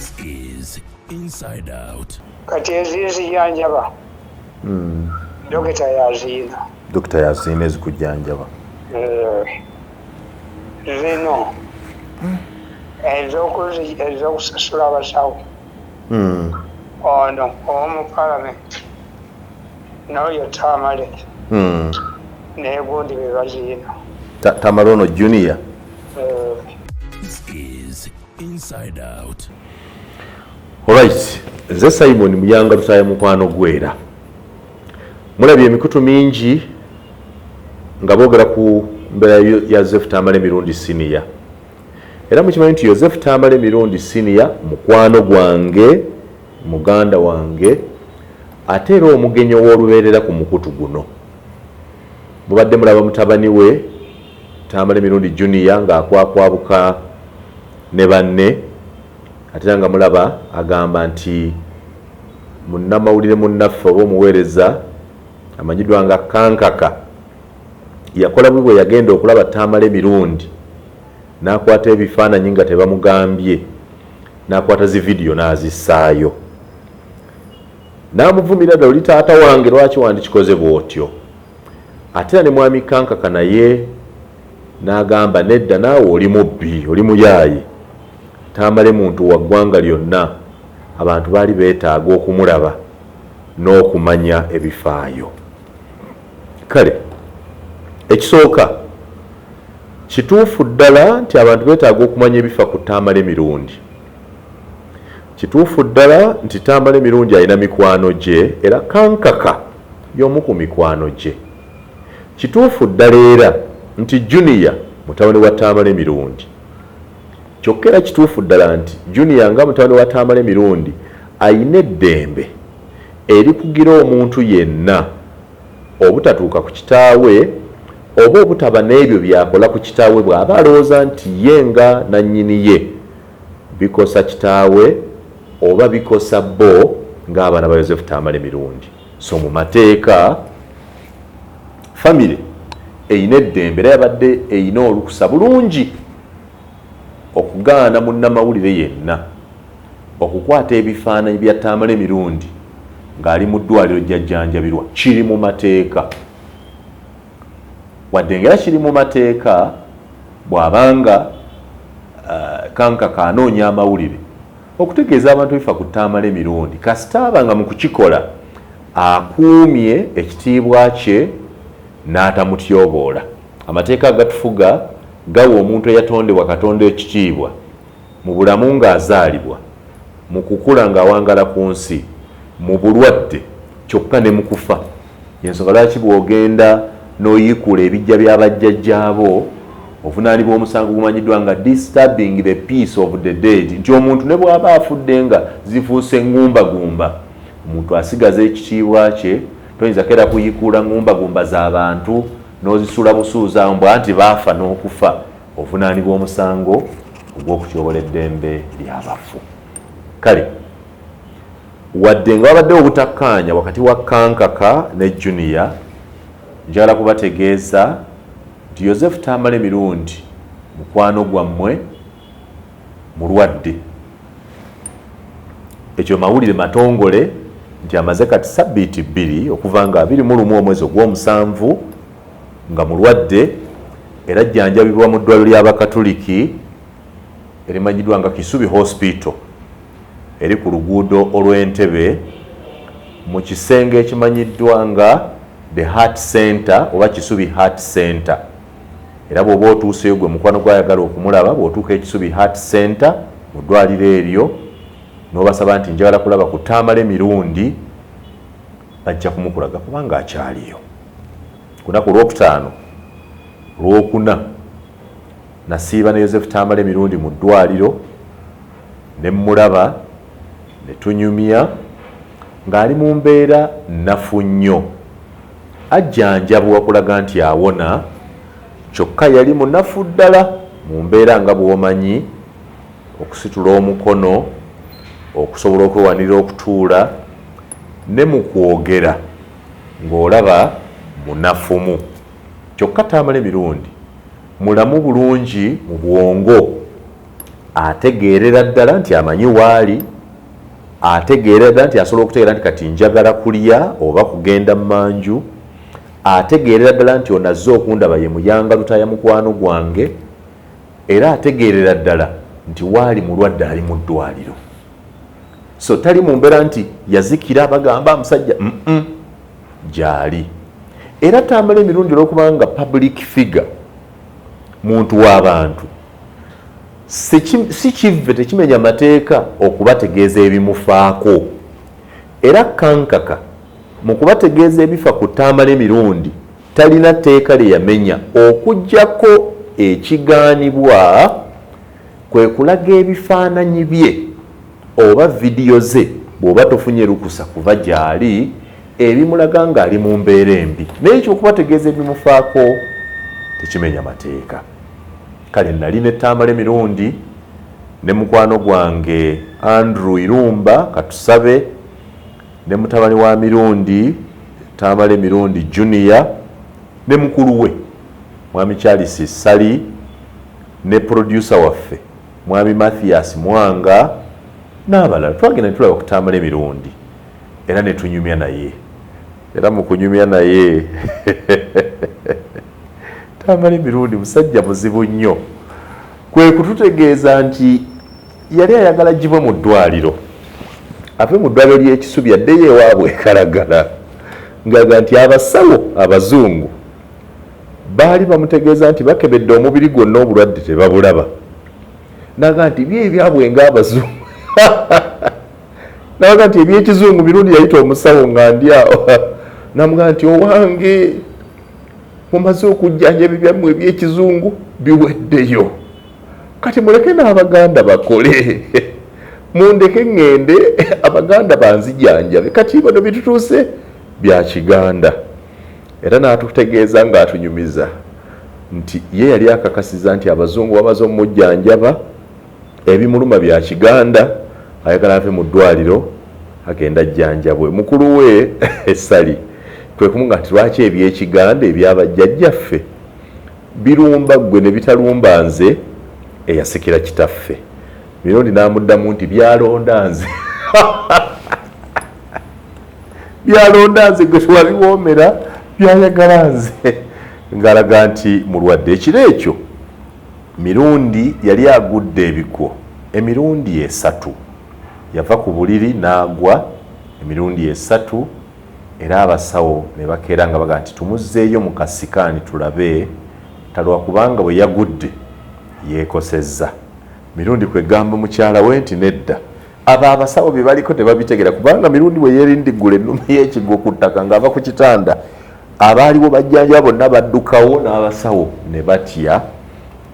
This is Inside Out. Kati ezizijanjaba dokita yazina. Dokita yazina ezikujjanjaba. Zino ezokusasula abasawo. Ono omu Parliament n'oyo Tamale n'egundi be bazina. Tamale ono Junior. This is Inside Out. Alright, nze Simon Muyanga Lusaya mukwano gwera. Mulabye emikutu mingi nga boogera ku mbeera ya Joseph Tamale Mirundi Senior. Era mukimanyi nti Joseph Tamale Mirundi Senior mukwano gwange, muganda wange, ate era omugenyi w'olubeerera ku mukutu guno. Mubadde mulaba mutabani we Tamale Mirundi Junior ng'akwakwabuka ne banne, ate nga mulaba agamba nti munnamawulire munnaffe oba omuweereza amanyiddwa nga Kankaka yakola bwe yagenda okulaba Tamale Mirundi n'akwata ebifaananyi nga tebamugambye, n'akwata zi vidiyo n'azissaayo, n'amuvumira ddala, oli taata wange lwaki wandikikoze bw'otyo. Ate ne mwami Kankaka naye n'agamba nedda, naawe oli mubbi, oli muyaaye. Tamale muntu wa ggwanga lyonna, abantu baali beetaaga okumulaba n'okumanya ebifaayo. Kale ekisooka kituufu ddala nti abantu beetaaga okumanya ebifa ku Tamale Mirundi. Kituufu ddala nti Tamale Mirundi alina mikwano gye, era Kankaka y'omu ku mikwano gye. Kituufu ddala era nti Junior mutabani wa Tamale Mirundi. Kyokka era kituufu ddala nti Junior nga mutabani wa Tamale Mirundi ayina eddembe erikugira omuntu yenna obutatuuka ku kitaawe oba obutaba n'ebyo byakola ku kitaawe bw'aba alowooza nti ye nga nannyini ye bikosa kitaawe oba bikosa bo ng'abaana ba Joseph Tamale Mirundi. So mu mateeka famire eyina eddembe era yabadde eyina olukusa bulungi okugaana munnamawulire yenna okukwata ebifaananyi bya Tamale Mirundi ng'ali mu ddwaliro gy'ajjanjabirwa. Kiri mu mateeka, wadde ngera kiri mu mateeka bw'abanga Kankaka anoonya amawulire okutegeeza abantu bifa ku Tamale Mirundi, kasita aba nga mu kukikola akuumye ekitiibwa kye n'atamutyoboola. Amateeka agatufuga gawa omuntu eyatondebwa Katonda ekitiibwa mu bulamu ng'azaalibwa, mu kukula ng'awangala ku nsi, mu bulwadde, kyokka ne mu kufa. Y'ensonga lwaki bw'ogenda n'oyikula ebijja by'abajjajjaabo ovunaanibwa omusango gumanyiddwa nga disturbing the peace of the dead, nti omuntu ne bw'aba afudde nga zifuuse ngumbagumba, omuntu asigaza ekitiibwa kye. Toyinza kera kuyikula ngumbagumba z'abantu n'ozisula busuuza mbwa nti baafa n'okufa, ovunaanibwa omusango ogw'okutyobola eddembe ly'abafu. Kale wadde nga wabadde obutakkaanya wakati wa Kankaka ne Junior, njagala kubategeeza nti Joseph Tamale Mirundi mukwano gwammwe mulwadde. Ekyo mawulire matongole nti amaze kati sabbiiti 2 okuva nga 21 omwezi ogw'omusanvu nga mulwadde, era ajjanjabibwa mu ddwaliro ly'Abakatoliki erimanyiddwa nga Kisubi Hospital eri ku luguudo olw'Entebbe mu kisenge ekimanyiddwa nga The Heart Center oba Kisubi Heart Center. Era bw'oba otuuseyo gwe mukwano gwayagala okumulaba, bw'otuuka ekisubi Heart Center mu ddwaliro eryo n'obasaba nti njagala kulaba ku Tamale Mirundi, bajja kumukulaga kubanga akyaliyo. Kunaku Lwokutaano Lwokuna nasiiba ne Joseph Tamale Mirundi mu ddwaliro ne mmulaba ne tunyumya ng'ali mu mbeera nnafu nnyo. Ajjanjabwa kulaga nti awona, kyokka yali munafu ddala mu mbeera nga bw'omanyi, okusitula omukono, okusobola okwewanira okutuula ne mu kwogera ng'olaba munafumu. Kyokka Tamale Mirundi mulamu bulungi mu bwongo, ategeerera ddala nti amanyi waali, ategeerera ddala nti asobola okutegeera nti kati njagala kulya oba kugenda mu manju, ategeerera ddala nti onazze okundaba ye muyanga lutaya mukwano gwange, era ategeerera ddala nti waali mulwadde ali mu ddwaliro. So tali mu mbeera nti yazikira bagamba omusajja gyali. Era tamala emirundi olwokubanga public figure, muntu w'abantu, si kive tekimenya mateeka okubategeeza ebimufaako. Era kankaka mu kubategeeza ebifa ku tamala emirundi talina tteeka lye yamenya okuggyako ekigaanibwa kwe kulaga ebifaananyi bye oba vidiyo ze bw'oba tofunye lukusa kuva gy'ali ebimulaga ng'ali mu mbeera embi. Naye ekyokubategeeza ebimufaako tekimenya mateeka. Kale nali ne tamala emirundi ne mukwano gwange Andrew Irumba Katusabe, ne mutabani wa mirundi tamala emirundi Junior, ne mukulu we mwami Charles Sali, ne producer waffe mwami Mathias Mwanga n'abalala. Twagenda netulaba okutambula emirundi era ne tunyumya naye. Era mu kunyumya naye tamala emirundi musajja muzibu nnyo. Kwe kututegeeza nti yali ayagala gibwe mu ddwaliro, ave mu ddwaliro ly'Ekisubi addeyo ewaabwe ekalagala, ng'aga nti abasawo abazungu baali bamutegeeza nti bakebedde omubiri gwonna obulwadde tebabulaba. Naga nti bye ebyabwe ng'abazungu naga nti eby'ekizungu mirundi yayita omusawo nga ndi awo namuga nti owange mumaze okujjanja byammwe eby'ekizungu biweddeyo, kati muleke n'Abaganda bakole mundeke ngende Abaganda banzijanjabe, kati bano bitutuuse bya Kiganda. Era n'atutegeeza ng'atunyumiza nti ye yali akakasiza nti abazungu bamaze omujjanjaba ebimuluma bya Kiganda, ayagala ave mu ddwaliro agenda jjanjabwe. Mukulu we Sali kwe kumunga nti lwaki eby'Ekiganda ebyabajjajjaffe birumba gwe ne bitalumba nze eyasikira kitaffe. Mirundi n'amuddamu nti byalonda nze byalonda nze gwe twabiwoomera byayagala nze, ng'alaga nti mulwadde. Ekiro ekyo mirundi yali agudde ebigwo emirundi 3, yava ku buliri n'agwa emirundi 3, era abasawo ne bakeera nga baga nti tumuzzeeyo mu kasikaani tulabe talwa kubanga bwe yagudde yeekosezza. Mirundi kwegamba mukyala we nti nedda, abo abasawo bye baliko tebabitegera kubanga mirundi bwe yerindiggula ennumi y'ekigwo ku ttaka ng'ava ku kitanda, abaaliwo bajjanja bonna baddukawo n'abasawo ne batya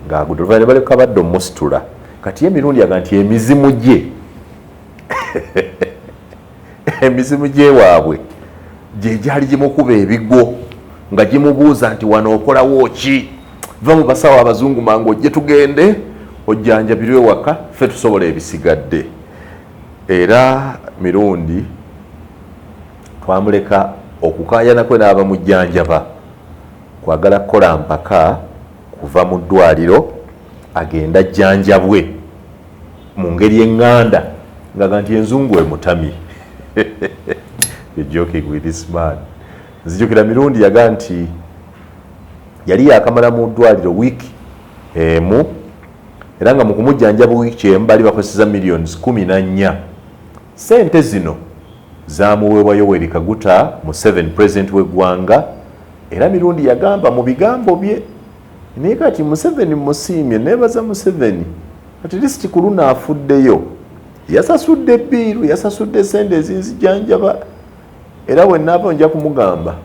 ng'agudde. Oluvannyuma ne baleka badde omusitula. Kati emirundi yaga nti emizimu gye emizimu gye waabwe gye gyali gimukuba ebigwo nga gimubuuza nti wano okolawo ki, va mu basawo abazungu mangu ojje tugende ojjanjabirwe waka ffe tusobola ebisigadde. Era mirundi twamuleka okukaayana kwe n'abamujjanjaba kwagala kukola mpaka kuva mu ddwaliro agenda ajjanjabwe mu ngeri eŋŋanda ngaga nti enzungu emutami. You're joking with this man. Nzijukira mirundi yaga nti yali yakamala mu ddwaliro wiiki emu, era nga mu kumujjanjaba wiiki emu bali bakozesa millions 14. Sente zino zaamuweebwa Yoweri Kaguta Museveni, president w'eggwanga. Era mirundi yagamba mu bigambo bye, naye kati Museveni musiimye, neebaza Museveni at least ku luno afuddeyo, yasasudde bbiiru, yasasudde sente ezinzijanjaba. Era wennaava nja kumugamba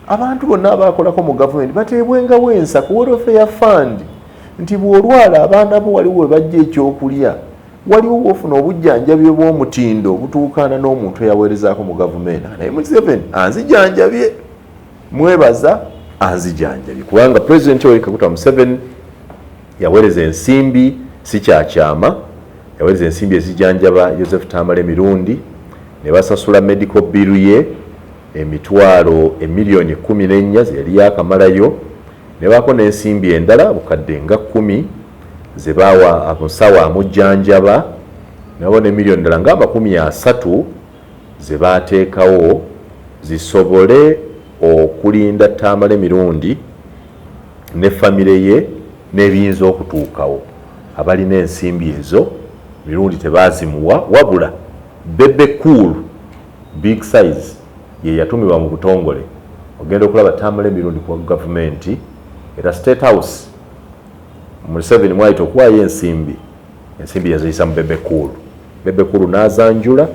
abantu bonna abaakolako mu gavumenti bateebwengawo ensa ku welfare fund, nti bw'olwala abaana bo waliwo we bajja ekyokulya, waliwo wofuna obujjanjabi bw'omutindo obutuukaana n'omuntu eyaweerezaako mu gavumenti. Naye Museveni anzijanjabye, mwebaza anzijanjabye, kubanga President Yoweri Kaguta Museveni yaweereza ensimbi si kyakyama, yaweereza ensimbi ezijanjaba Joseph Tamale mirundi, ne basasula medical bill ye emitwalo emiliyoni 14 yali yakamalayo, ne baako n'ensimbi endala bukadde nga 10 ze bawa amusawo amujjanjaba nabo ne miliyoni ddala nga 30 ze baateekawo zisobole okulinda Tamale emirundi ne famire ye n'ebiyinza okutuukawo. Abalina ensimbi ezo mirundi tebazimuwa wabula Bebe Cool big size ye yatumibwa mu butongole ogenda okulaba Tamale emirundi ku gavumenti era State House mu 7 mwaito okuwayo ensimbi yaziyisa mu Bebe Cool. Bebe Cool n'azanjula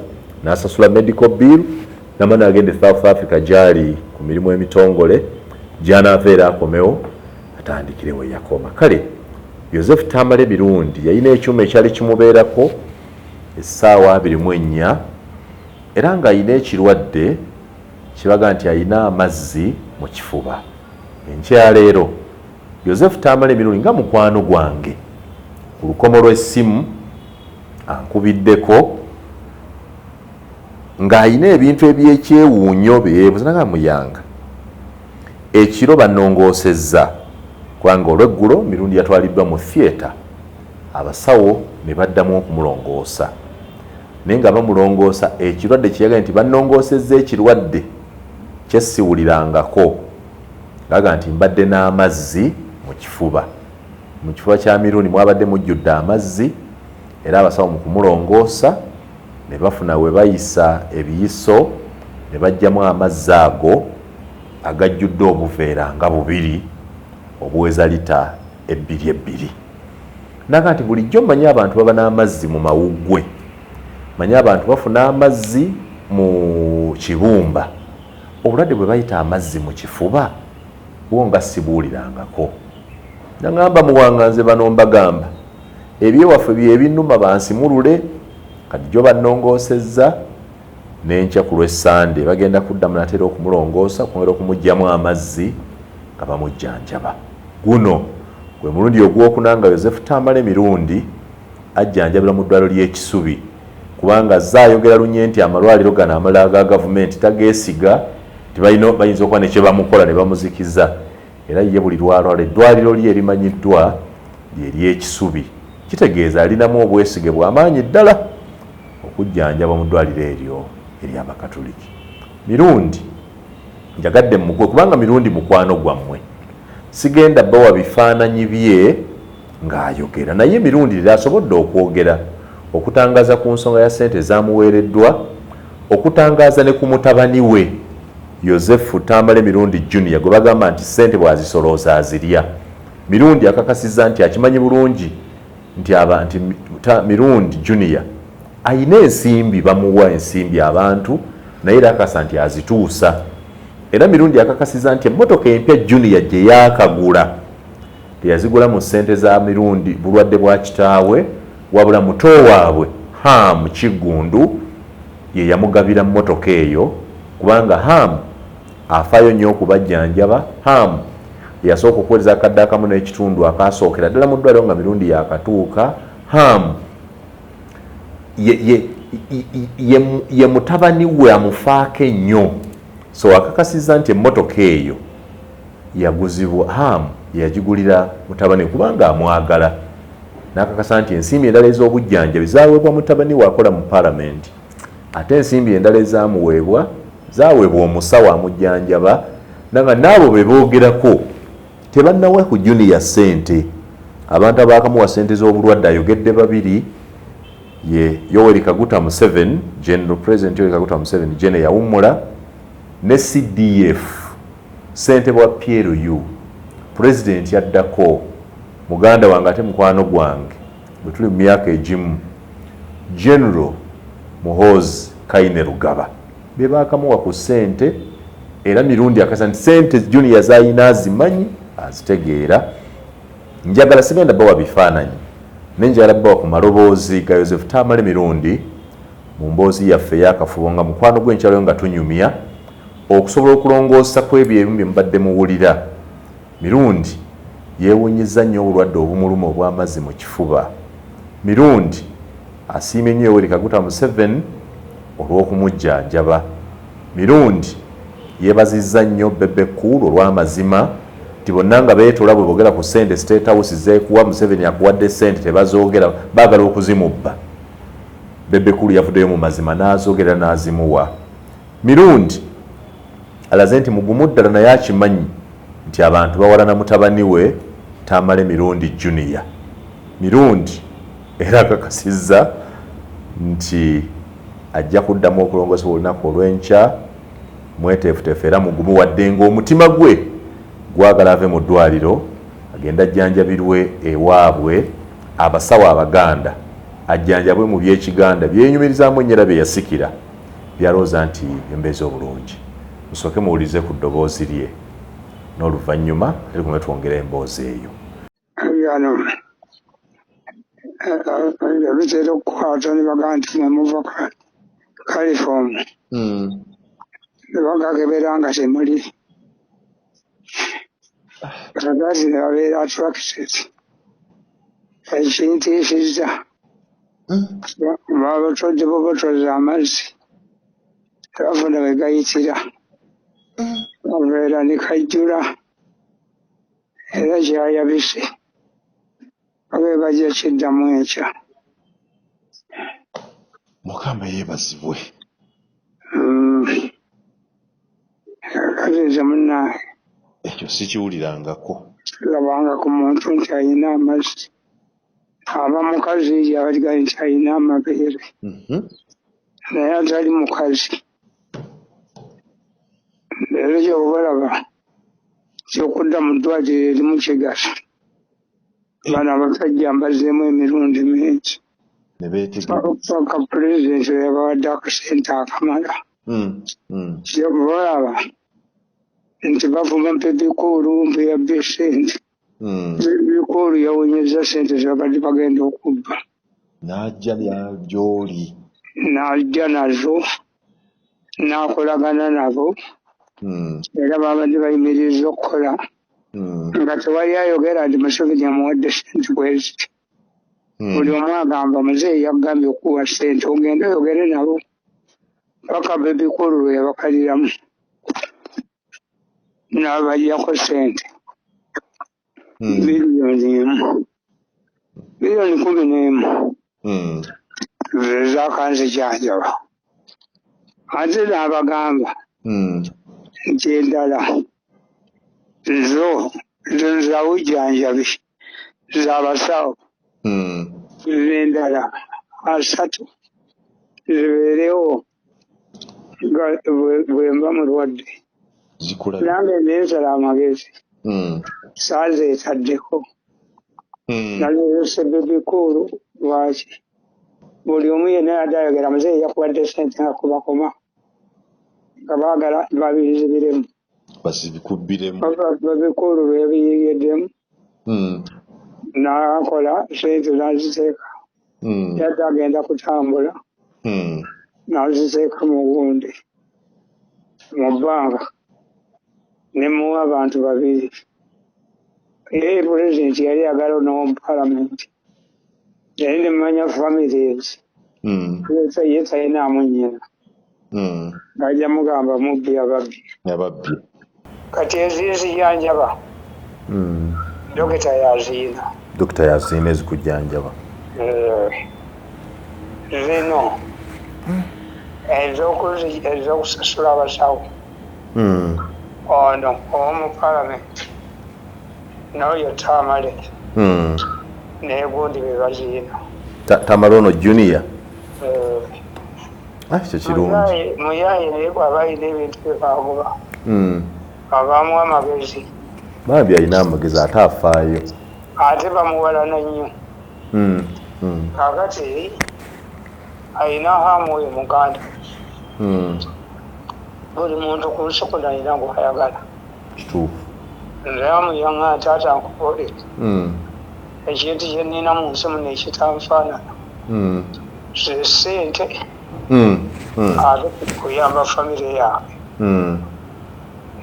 n'asasula medical bill namana agende South Africa gyali ku mirimu emitongole gy'anaveera akomewo atandikire we yakoma. Kale Joseph Tamale emirundi yalina ekyuma ekyali kimubeerako essaawa 24 era ng'ayina ekirwadde kibaga nti ayina amazzi mu kifuba. Enkyaleero Joseph Tamale emirundi nga mukwano gwange ku lukomo lw'essimu ankubiddeko ng'ayina ebintu ebyekyewuunyo beebuzanaga muyanga ekiro bannongoosezza kubanga olweggulo mirundi yatwaliddwa mu theatre abasawo ne baddamu okumulongoosa naye nga bamulongoosa ekirwadde kiyaga nti bannongoosezza ekirwadde kyesiwulirangako gaga nti mbadde n'amazzi mu kifuba kya mirundi mwabadde mujjudde amazzi era abasawo mu kumulongoosa ne bafuna we bayisa ebiyiso ne bajjamu amazzi ago agajjudde obuveera nga 2 obuweza lita 2 naga nti bulijjo mmanyi abantu baba n'amazzi mu mawuggwe, manyi abantu bafuna amazzi mu kibumba, obulwadde bwe bayita amazzi mu kifuba wo nga sibuulirangako. Nangamba muwanganze bano mbagamba ebyewaffe byebinuma bansimulule kati jo bannongoosezza n'enkya ku lw'Essande bagenda kuddamu natera okumulongoosa kwongera okumugyamu amazzi nga bamujjanjaba. Guno gwe mulundi ogwokunanga Joseph Tamale emirundi ajjanjabira mu ddwaliro ly'Ekisubi kubanga zaayogera lunye nti amalwaliro gano amalala ga gavumenti tageesiga bayinza okuba nekye bamukola ne bamuzikiza era ye buli lwalwala eddwaliro lye erimanyiddwa ly'Ekisubi kitegeeza alinamu obwesige bw'amaanyi ddala okujjanjaba mu ddwaliro eryo ery'Abakatoliki. Mirundi njagadde mukwe kubanga mirundi mukwano gwammwe sigenda bawa bifaananyi bye ng'ayogera naye mirundi lyasobodde okwogera okutangaza ku nsonga ya ssente zaamuweereddwa okutangaza ne ku mutabani we Joseph Tamale mirundi Junior gwe bagamba nti ssente bwazisolooza azirya. Mirundi akakasizza nti akimanyi bulungi nti mirundi Junior ayina ensimbi bamuwa ensimbi abantu naye era akasa nti azituusa era mirundi akakasiza nti emmotoka empya Junior gye yaakagula teyazigula mu ssente za mirundi bulwadde bwa kitaawe wabula muto waabwe Ham Kigundu ye yamugabira mmotoka eyo kubanga Ham afaayo nnyo okubajjanjaba. Ham yasooka okuweza akadde akamu n'ekitundu akaasookera ddala mu ddwaliro nga mirundi yakatuuka. Ham ye mutabani we amufaako ennyo so akakasiza nti emmotoka eyo yaguzibwa Ham yagigulira mutabani kubanga amwagala n'akakasa nti ensimbi endala ez'obujjanjabi zaaweebwa mutabani we akola mu palamenti ate ensimbi endala ezaamuweebwa zaaweebwa omusawo amujjanjaba nanga n'abo be boogerako tebannawe ku Junior ssente. Abantu abaakamuwa ssente z'obulwadde ayogedde babiri ye Yoweri Kaguta Museveni, General President Yoweri Kaguta Museveni Jene yawummula ne CDF ssente bwa PLU President yaddako muganda wange ate mukwano gwange bwe tuli mu myaka egimu General Muhoozi Kainerugaba be baakamuwa ku ssente era mirundi akasa nti ssente Junior zayina azimanyi azitegeera. Njagala sigenda bawa bifaananyi nenjala bawa ku maloboozi ga Joseph Tamale mirundi mu mboozi yaffe eyakafubo nga mukwano gw'enkyalo nga tunyumya okusobola okulongoosa ku ebyo ebimu bye mubadde muwulira. Mirundi yeewunyizza nnyo obulwadde obumuluma obw'amazzi mu kifuba. Mirundi asiimye nnyo Yoweri Kaguta Museveni olw'okumujjanjaba. Mirundi yeebazizza nnyo Bebe Cool olw'amazima nti bonna nga beetoola bwe boogera ku ssente State House zeekuwa Museveni akuwadde ssente tebazoogera baagala okuzimubba. Bebe Cool yavuddeyo mu mazima n'azoogera n'azimuwa. Mirundi alaze nti mugumu ddala naye akimanyi nti abantu bawalana mutabani we Tamale Mirundi Junior. Mirundi era akakasizza nti ajja kuddamu okulongosebwa olunaku olw'enkya mweteefuteefu era mugumu wadde ng'omutima gwe gwagala ave mu ddwaliro agenda ajjanjabirwe ewaabwe abasawo Abaganda ajjanjabwe mu by'Ekiganda byenyumirizaamu ennyera bye yasikira byalowooza nti embeezi obulungi. Musooke muwulize ku ddoboozi lye n'oluvannyuma eri kumwe twongera emboozi eyo. Bitera okukwata ne bagamba nti mwe muva California. Ne bagakebera nga temuli. Kagati ne babeera attracted. Ekintiisizza. Babatodde bobotozi amazzi. Tebafuna we gayitira. Babeera ne kajjula. Era kyayabise. Abe bajja kiddamu enkya. Mukama yeebazibwe. Kati nze munnange Ekyo sikiwulirangako. labanga ku muntu nti alina amazzi. Aba mukazi yabaliga nti alina amabeere. Naye atali mukazi. Leero gyobalaba kyokudda mu ddwaliro erimu kigasa. Bano abasajja mbazeemu emirundi mingi. Ne beetegeka. Paka pulezidenti yabawadde akasente akamala. Kyobalaba nti bavuma Bebekulu mpe yabba ssente. Bebekulu yawonyezza ssente zebabadde bagenda okubba. N'ajja gy'oli. N'ajja nazo n'akolagana nabo. Era babadde bayimirizza okukola. Nga tewali ayogera nti Museveni amuwadde ssente bwezi. Buli omu agamba muzeeyi yagambye okuwa ssente ogende oyogere nabo. Paka Bebekulu lwe yabakaliramu. N'abajjako ssente. Biliyoni 11. Zakanzijanjaba. Ate n'abagamba nti endala zo za bujjanjabi z'abasawo endala 3 zibeerewo bwe mba mulwadde. Nange neensala amagezi saazeetaddeko. Naleese Bebekulu lwaki buli omu yenna yadde ayogera muzeeyi yakuwadde ssente nga kubakoma nga baagala babizibiremu. Bazibikubbiremu. Bebekulu lwe yabiyiyeddemu n'akola ssente n'aziteeka. Yadde agenda kutambula n'aziteeka mu gundi mu bbanga ne muwa abantu 2. Ye pulezidenti yali agala n'omu palamenti. Yali nemanya families. Ye talinamu nnyina. Ng'ajja mugamba mubbi ababbi. Kati ezizijanjaba. Dokita yaziina. Dokita yaziina ezikujjanjaba. Zino ez'okusasula abasawo. Ono ow'omu palamenti n'oyo Tamale naye gundi be baziina. Tamale ono Junior. Kyo kirungi. Muyaaye naye bw'aba alina ebintu bye baamuba. Abaamuwa amagezi. Bambi alina amagezi ate afaayo. Ate bamuwalana nnyo. Kaakati alina hamu oyo muganda. Buli muntu ku lusuku alina gw'ayagala. Kituufu. Nze amuyanga taata nkubulire. Ekintu kye nnina mu nsi muno ekitanfaanana. Ze ssente. Ate kuyamba famire yange.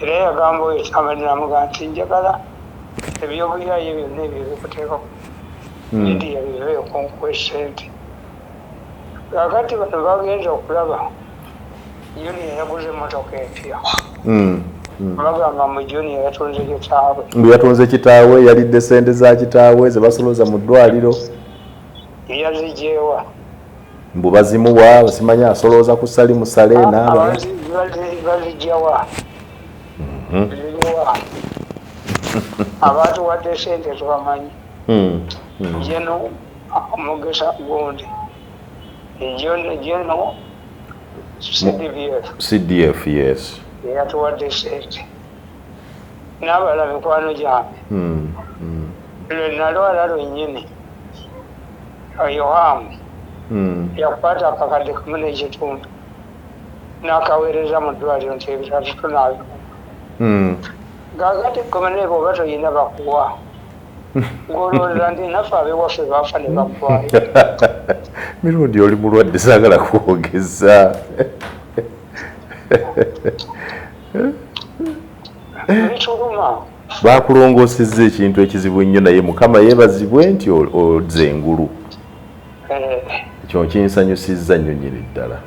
Era yagamba oyo Tamale n'amugamba nti njagala ebyobuyaaye byonna ebyo bikuteekako. Lidiya biveeyo kunkuwa ssente. Kaakati bano bagenze okulaba Junior yaguze emmotoka empya. bagamba mu junior yatunze kitaawe mbu yatunze kitaawe yalidde sente za kitaawe ze basoloza mu ddwaliro yazijewa mbu bazimuwa basimanya asolooza ku sali musale n'aba bazijewa abantu wadde sente tebamanyi jeno omugesa gundi jeno CDF yes yatuwadde sente n'abala mikwano gyange lwe nalwala lwennyini yohamu yakwata akakadde kamu n'ekitundu n'akaweereza mu ddwaliro nti ebitatu tunaabimu gaagati komeneebo oba toyina bakuwa ng'olowooza nti naffe abewaffe baafa ne bakuwayo mirundi oli mulwadde saagala kwogeza bituluma bakulongoosezza ekintu ekizibu ennyo naye mukama yeebazibwe nti oze engulu ekyo kinsanyusizza nnyo nnyini ddala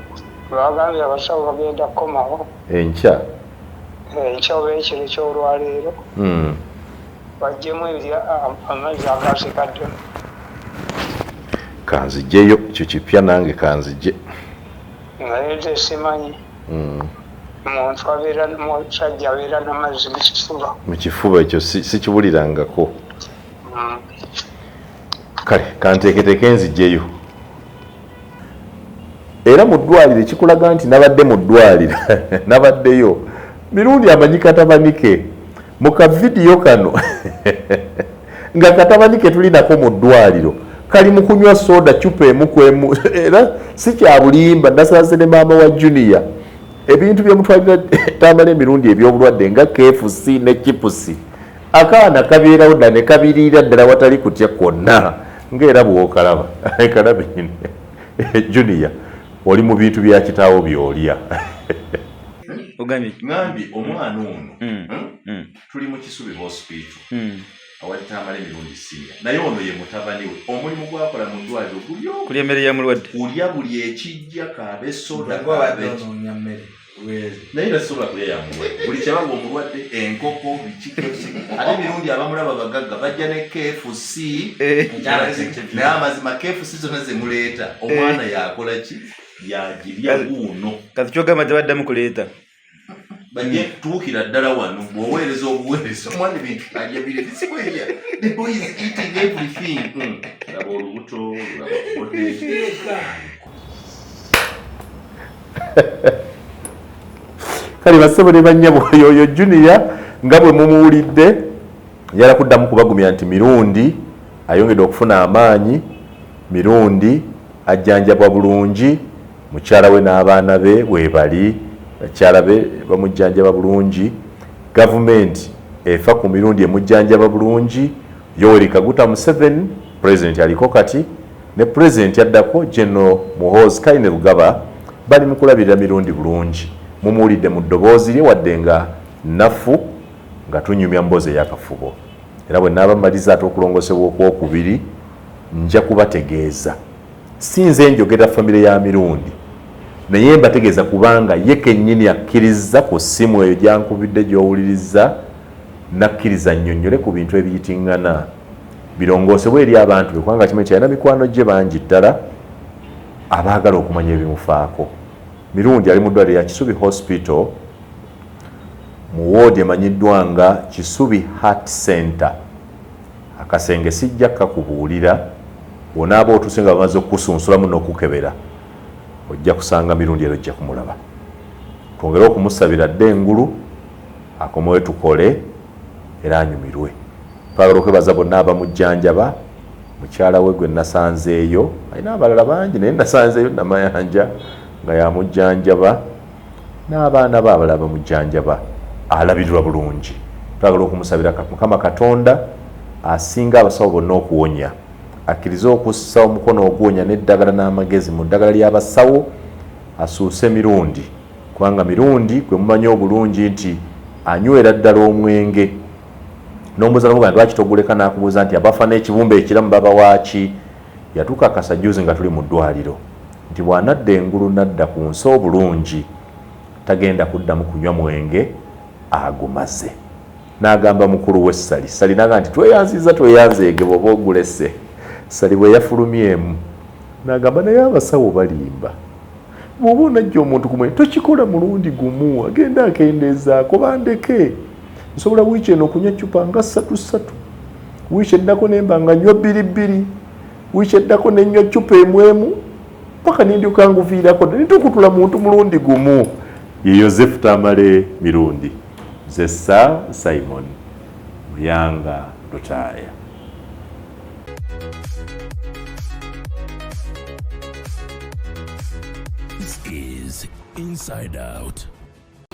bagambye abasawo bagenda kukomawo enkya oba ekiro ky'olwaleero bajjemu amazzi agasikadde kanzijjeyo ekyo kipya nange kanzijje naye nze simanyi omuntu musajja abeera n'amazzi mu kifuba ekyo sikiwulirangako kale kanteeketeeke nzijjeyo era mu ddwaliro ekikulaga nti nabadde mu ddwaliro nabaddeyo mirundi amanyi katabanike mu kavidiyo kano nga katabanike tulinako mu ddwaliro kali mu kunywa soda cupa emu kwemu era si kya bulimba nasanze ne maama wa junior ebintu byemutwalira tambala emirundi ebyobulwadde nga KFC ne chipusi akaana kabeerawo dda ne kabiriira ddala watali kutya kwonna ngaera bw'okalaba kalabe junior oli mu bintu bya kitaawo by'olya ngambye omwana ono tuli mu Kisubi hospital awali tambala emirundi singa naye ono ye mutabani we omulimu gwakola mu ddwaliro kuli emmere ya mulwadde kulya buli ekijja kaabe soda kaabe naye nasobola kulya ya mulwadde buli kyabaga omulwadde enkoko bikikosi ate emirundi abamulaba bagagga bajja ne KFC naye amazima KFC zonna zemuleeta omwana yakola ki yagirya guuno kati kyogamba tebaddamu kuleeta bajje tuukira ddala wano bw'oweereza obuweereza omwana ebintu alya bire bisigwerya the boy is eating everything laba olubuto laba bode kale bassebo ne bannyabo oyo junior nga bwe mumuwulidde yala kuddamu kubagumya nti mirundi ayongedde okufuna amaanyi mirundi ajjanjabwa bulungi mukyala we n'abaana be webali bakyala be bamujjanjaba bulungi gavumenti efa ku mirundi emujjanjaba bulungi Yoweri Kaguta Museveni pulezidenti aliko kati ne pulezidenti addako General Muhoozi Kainerugaba bali mu kulabirira mirundi bulungi mumuwulidde mu ddoboozi lye wadde nga nafu nga tunyumya mboozi ey'akafubo era bwe naaba mmaliza ate okulongosebwa okwokubiri nja kubategeeza si nze njogera famire ya mirundi naye mbategeeza kubanga ye kennyini akkiriza ku ssimu eyo gyankubidde gy'owuliriza nakkiriza nnyonnyole ku bintu ebiyitiŋŋana birongoosebwa eri abantu be kubanga kimanyi kyalina mikwano gye bangi ddala abaagala okumanya ebimufaako mirundi ali mu ddwaliro ya Kisubi hospital mu woodi emanyiddwa nga Kisubi Heart Center akasenge sijja kakubuulira wonaaba otuuse nga bamaze okusunsulamu n'okukebera ojja kusanga mirundi ero ojja kumulaba twongere okumusabira dde engulu akomewe tukole era anyumirwe twagala okwebaza bonna abamujjanjaba mukyala we gwe nasanzeeyo alina abalala bangi naye nasanzeeyo namayanja nga yamujjanjaba n'abaana be abalala bamujjanjaba alabirirwa bulungi twagala okumusabira Mukama Katonda asinga abasawo bonna okuwonya akkiriza okussa omukono ogwonya n'eddagala n'amagezi mu ddagala ly'abasawo asuuse mirundi kubanga mirundi gwe mumanyi obulungi nti anywera ddala omwenge n'ombuuza n'omugamba lwakitogoleka n'akubuuza nti abafa n'ekibumba ekiramu baba waaki yatukakasa juzi nga tuli mu ddwaliro nti bw'anadda engulu nadda ku nsi obulungi tagenda kuddamu kunywa mwenge agumaze. N'agamba mukulu we Sali naga nti tweyanzeege bw'oba ogulese. Sali bwe yafulumyemu n'agamba naye abasawo balimba. Bw'oba onajja omuntu kumwe tokikola mulundi gumu, agenda akendeezaako bandeke. Nsobola wiiki eno okunywa cupa nga 3 wiiki eddako nemba nga nywa 2 wiiki eddako nenywa cupa emu paka nindyoka nguviirako nitokutula muntu mulundi gumu. Ye Yozefu Tamale Mirundi, Zessa Simon Muyanga Lutaya. This is Inside Out.